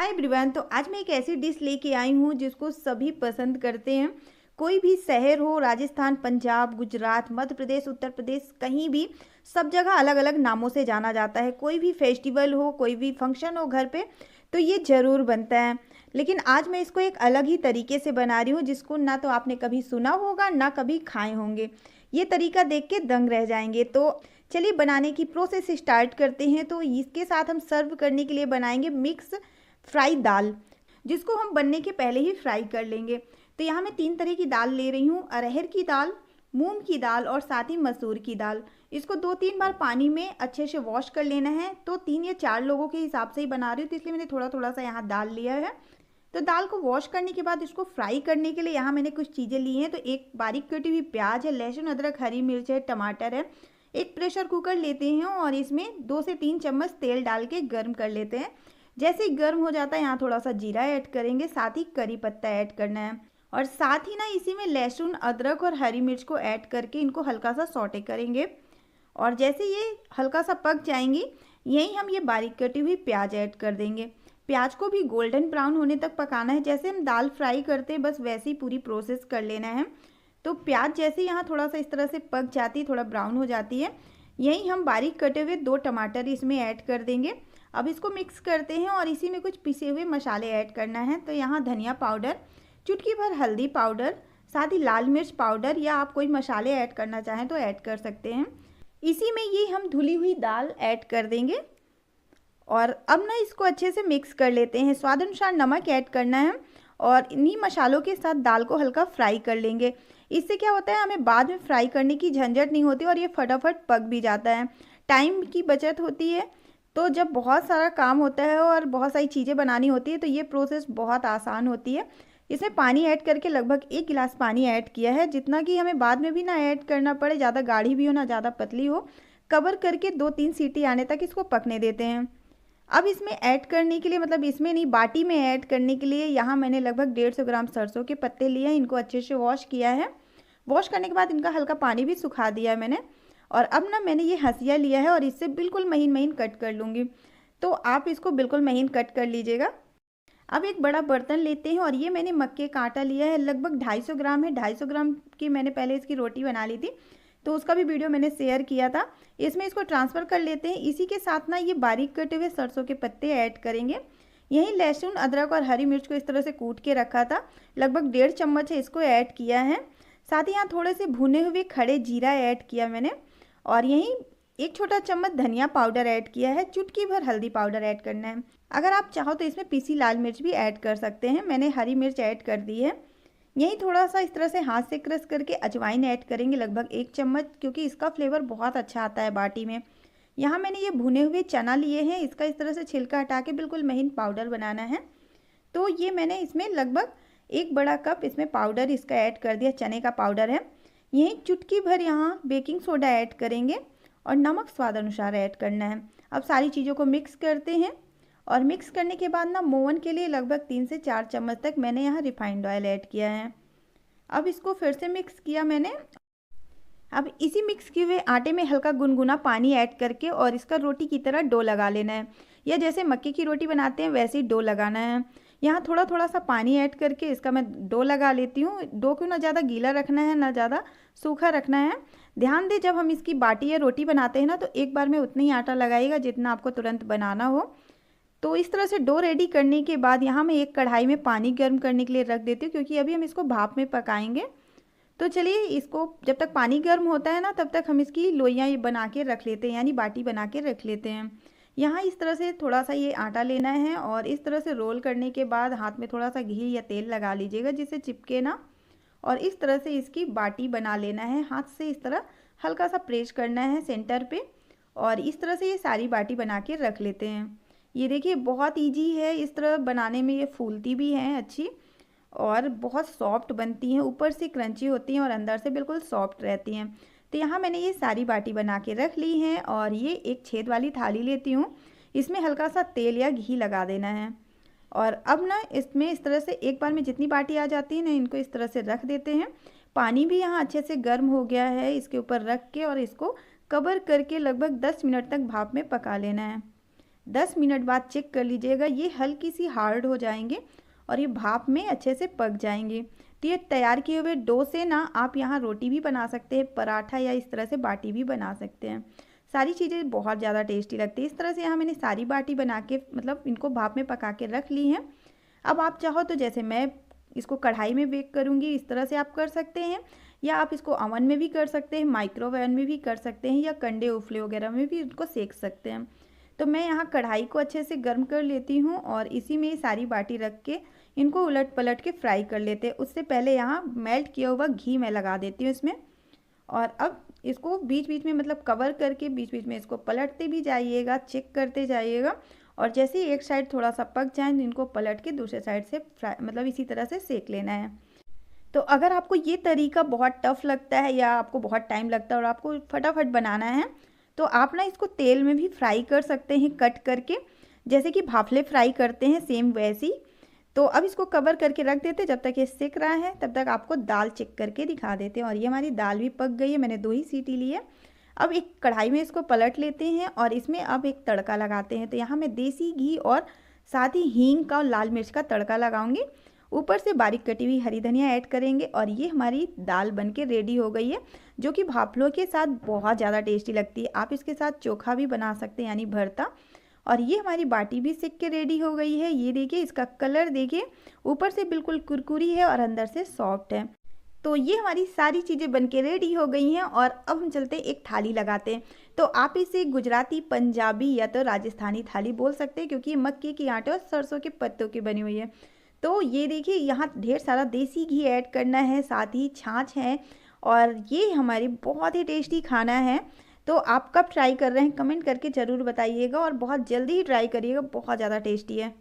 Hi everyone. तो आज मैं एक ऐसी डिश लेके आई हूँ जिसको सभी पसंद करते हैं। कोई भी शहर हो, राजस्थान, पंजाब, गुजरात, मध्य प्रदेश, उत्तर प्रदेश, कहीं भी सब जगह अलग अलग नामों से जाना जाता है। कोई भी फेस्टिवल हो, कोई भी फंक्शन हो घर पे, तो ये ज़रूर बनता है। लेकिन आज मैं इसको एक अलग ही तरीके से बना रही हूँ जिसको ना तो आपने कभी सुना होगा ना कभी खाए होंगे। ये तरीका देख के दंग रह जाएंगे। तो चलिए बनाने की प्रोसेस स्टार्ट करते हैं। तो इसके साथ हम सर्व करने के लिए बनाएंगे मिक्स फ्राई दाल, जिसको हम बनने के पहले ही फ्राई कर लेंगे। तो यहाँ मैं 3 तरह की दाल ले रही हूँ, अरहर की दाल, मूंग की दाल और साथ ही मसूर की दाल। इसको 2-3 बार पानी में अच्छे से वॉश कर लेना है। तो 3 या 4 लोगों के हिसाब से ही बना रही हूँ, तो इसलिए मैंने थोड़ा थोड़ा सा यहाँ दाल लिया है। तो दाल को वॉश करने के बाद इसको फ्राई करने के लिए यहाँ मैंने कुछ चीज़ें ली हैं। तो एक बारीक कटी हुई प्याज है, लहसुन, अदरक, हरी मिर्च है, टमाटर है। एक प्रेशर कुकर लेते हैं और इसमें 2 से 3 चम्मच तेल डाल के गर्म कर लेते हैं। जैसे ही गर्म हो जाता है यहाँ थोड़ा सा जीरा ऐड करेंगे, साथ ही करी पत्ता ऐड करना है और साथ ही ना इसी में लहसुन, अदरक और हरी मिर्च को ऐड करके इनको हल्का सा सौटे करेंगे। और जैसे ये हल्का सा पक जाएंगी, यहीं हम ये बारीक कटी हुई प्याज ऐड कर देंगे। प्याज को भी गोल्डन ब्राउन होने तक पकाना है, जैसे हम दाल फ्राई करते हैं बस वैसे ही पूरी प्रोसेस कर लेना है। तो प्याज जैसे यहाँ थोड़ा सा इस तरह से पक जाती है, थोड़ा ब्राउन हो जाती है, यहीं हम बारीक कटे हुए 2 टमाटर इसमें ऐड कर देंगे। अब इसको मिक्स करते हैं और इसी में कुछ पिसे हुए मसाले ऐड करना है। तो यहाँ धनिया पाउडर, चुटकी भर हल्दी पाउडर, साथ ही लाल मिर्च पाउडर, या आप कोई मसाले ऐड करना चाहें तो ऐड कर सकते हैं। इसी में ये हम धुली हुई दाल ऐड कर देंगे और अब ना इसको अच्छे से मिक्स कर लेते हैं। स्वाद अनुसार नमक ऐड करना है और इन्हीं मसालों के साथ दाल को हल्का फ्राई कर लेंगे। इससे क्या होता है, हमें बाद में फ्राई करने की झंझट नहीं होती और ये फटाफट पक भी जाता है, टाइम की बचत होती है। तो जब बहुत सारा काम होता है और बहुत सारी चीज़ें बनानी होती है तो ये प्रोसेस बहुत आसान होती है। इसमें पानी ऐड करके लगभग 1 गिलास पानी ऐड किया है, जितना कि हमें बाद में भी ना ऐड करना पड़े, ज़्यादा गाढ़ी भी हो ना ज़्यादा पतली हो। कवर करके 2-3 सीटी आने तक इसको पकने देते हैं। अब इसमें ऐड करने के लिए, मतलब इसमें नहीं, बाटी में ऐड करने के लिए यहाँ मैंने लगभग 150 ग्राम सरसों के पत्ते लिए हैं। इनको अच्छे से वॉश किया है। वॉश करने के बाद इनका हल्का पानी भी सुखा दिया है मैंने। और अब ना मैंने ये हंसिया लिया है और इससे बिल्कुल महीन महीन कट कर लूँगी। तो आप इसको बिल्कुल महीन कट कर लीजिएगा। अब एक बड़ा बर्तन लेते हैं और ये मैंने मक्के का आटा लिया है, लगभग 250 ग्राम है। 250 ग्राम की मैंने पहले इसकी रोटी बना ली थी, तो उसका भी वीडियो मैंने शेयर किया था। इसमें इसको ट्रांसफ़र कर लेते हैं। इसी के साथ ना ये बारीक कटे हुए सरसों के पत्ते ऐड करेंगे। यहीं लहसुन, अदरक और हरी मिर्च को इस तरह से कूट के रखा था, लगभग 1.5 चम्मच है, इसको ऐड किया है। साथ ही यहाँ थोड़े से भुने हुए खड़े जीरा ऐड किया मैंने और यहीं 1 छोटा चम्मच धनिया पाउडर ऐड किया है। चुटकी भर हल्दी पाउडर ऐड करना है। अगर आप चाहो तो इसमें पीसी लाल मिर्च भी ऐड कर सकते हैं, मैंने हरी मिर्च ऐड कर दी है। यहीं थोड़ा सा इस तरह से हाथ से क्रश करके अजवाइन ऐड करेंगे, लगभग 1 चम्मच, क्योंकि इसका फ्लेवर बहुत अच्छा आता है बाटी में। यहाँ मैंने ये भुने हुए चना लिए हैं, इसका इस तरह से छिलका हटा के बिल्कुल महीन पाउडर बनाना है। तो ये मैंने इसमें लगभग 1 बड़ा कप इसमें पाउडर इसका ऐड कर दिया, चने का पाउडर है। यहीं चुटकी भर यहाँ बेकिंग सोडा ऐड करेंगे और नमक स्वाद अनुसार ऐड करना है। अब सारी चीज़ों को मिक्स करते हैं और मिक्स करने के बाद ना मोवन के लिए लगभग 3 से 4 चम्मच तक मैंने यहाँ रिफाइंड ऑयल ऐड किया है। अब इसको फिर से मिक्स किया मैंने। अब इसी मिक्स किए हुए आटे में हल्का गुनगुना पानी ऐड करके और इसका रोटी की तरह डो लगा लेना है, या जैसे मक्के की रोटी बनाते हैं वैसे ही डो लगाना है। यहाँ थोड़ा थोड़ा सा पानी ऐड करके इसका मैं डो लगा लेती हूँ। डो को ना ज़्यादा गीला रखना है ना ज़्यादा सूखा रखना है। ध्यान दें, जब हम इसकी बाटी या रोटी बनाते हैं ना तो एक बार में उतना ही आटा लगाइएगा जितना आपको तुरंत बनाना हो। तो इस तरह से डो रेडी करने के बाद यहाँ मैं एक कढ़ाई में पानी गर्म करने के लिए रख देती हूँ, क्योंकि अभी हम इसको भाप में पकाएंगे। तो चलिए, इसको जब तक पानी गर्म होता है ना तब तक हम इसकी लोइयाँ बना के रख लेते हैं, यानी बाटी बना के रख लेते हैं। यहाँ इस तरह से थोड़ा सा ये आटा लेना है और इस तरह से रोल करने के बाद हाथ में थोड़ा सा घी या तेल लगा लीजिएगा जिससे चिपके ना, और इस तरह से इसकी बाटी बना लेना है। हाथ से इस तरह हल्का सा प्रेस करना है सेंटर पे और इस तरह से ये सारी बाटी बना के रख लेते हैं। ये देखिए बहुत ईजी है इस तरह बनाने में, ये फूलती भी हैं अच्छी और बहुत सॉफ्ट बनती हैं, ऊपर से क्रंची होती हैं और अंदर से बिल्कुल सॉफ्ट रहती हैं। तो यहाँ मैंने ये सारी बाटी बना के रख ली हैं और ये एक छेद वाली थाली लेती हूँ, इसमें हल्का सा तेल या घी लगा देना है। और अब ना इसमें इस तरह से एक बार में जितनी बाटी आ जाती है ना, इनको इस तरह से रख देते हैं। पानी भी यहाँ अच्छे से गर्म हो गया है, इसके ऊपर रख के और इसको कवर करके लगभग 10 मिनट तक भाप में पका लेना है। 10 मिनट बाद चेक कर लीजिएगा, ये हल्की सी हार्ड हो जाएंगे और ये भाप में अच्छे से पक जाएंगे। तो ये तैयार किए हुए डो से ना आप यहाँ रोटी भी बना सकते हैं, पराठा या इस तरह से बाटी भी बना सकते हैं। सारी चीज़ें बहुत ज़्यादा टेस्टी लगती है। इस तरह से यहाँ मैंने सारी बाटी बना के मतलब इनको भाप में पका के रख ली हैं। अब आप चाहो तो जैसे मैं इसको कढ़ाई में बेक करूँगी इस तरह से आप कर सकते हैं, या आप इसको अवन में भी कर सकते हैं, माइक्रोवेव में भी कर सकते हैं, या कंडे उफले वगैरह में भी इसको सेक सकते हैं। तो मैं यहाँ कढ़ाई को अच्छे से गर्म कर लेती हूँ और इसी में सारी बाटी रख के इनको उलट पलट के फ्राई कर लेते हैं। उससे पहले यहाँ मेल्ट किया हुआ घी मैं लगा देती हूँ इसमें, और अब इसको बीच बीच में मतलब कवर करके बीच बीच में इसको पलटते भी जाइएगा, चेक करते जाइएगा, और जैसे ही एक साइड थोड़ा सा पक जाए तो इनको पलट के दूसरे साइड से फ्राई मतलब इसी तरह से सेक लेना है। तो अगर आपको ये तरीका बहुत टफ लगता है या आपको बहुत टाइम लगता है और आपको फटाफट बनाना है, तो आप ना इसको तेल में भी फ्राई कर सकते हैं कट करके, जैसे कि भाफले फ्राई करते हैं सेम वैसे ही। तो अब इसको कवर करके रख देते हैं, जब तक ये सिक रहा है तब तक आपको दाल चेक करके दिखा देते हैं। और ये हमारी दाल भी पक गई है, मैंने 2 ही सीटी ली है। अब एक कढ़ाई में इसको पलट लेते हैं और इसमें अब एक तड़का लगाते हैं। तो यहाँ मैं देसी घी और साथ ही हींग का और लाल मिर्च का तड़का लगाऊंगी, ऊपर से बारीक कटी हुई हरी धनिया ऐड करेंगे और ये हमारी दाल बनके रेडी हो गई है, जो कि भाफलों के साथ बहुत ज़्यादा टेस्टी लगती है। आप इसके साथ चोखा भी बना सकते हैं यानी भरता। और ये हमारी बाटी भी सिक के रेडी हो गई है। ये देखिए इसका कलर देखिए, ऊपर से बिल्कुल कुरकुरी है और अंदर से सॉफ्ट है। तो ये हमारी सारी चीज़ें बनके रेडी हो गई हैं और अब हम चलते हैं एक थाली लगाते हैं। तो आप इसे गुजराती, पंजाबी या तो राजस्थानी थाली बोल सकते हैं, क्योंकि ये मक्के की आटे और सरसों के पत्तों की बनी हुई है। तो ये देखिए यहाँ ढेर सारा देसी घी ऐड करना है, साथ ही छाछ है, और ये हमारी बहुत ही टेस्टी खाना है। तो आप कब ट्राई कर रहे हैं कमेंट करके ज़रूर बताइएगा, और बहुत जल्दी ही ट्राई करिएगा, बहुत ज़्यादा टेस्टी है।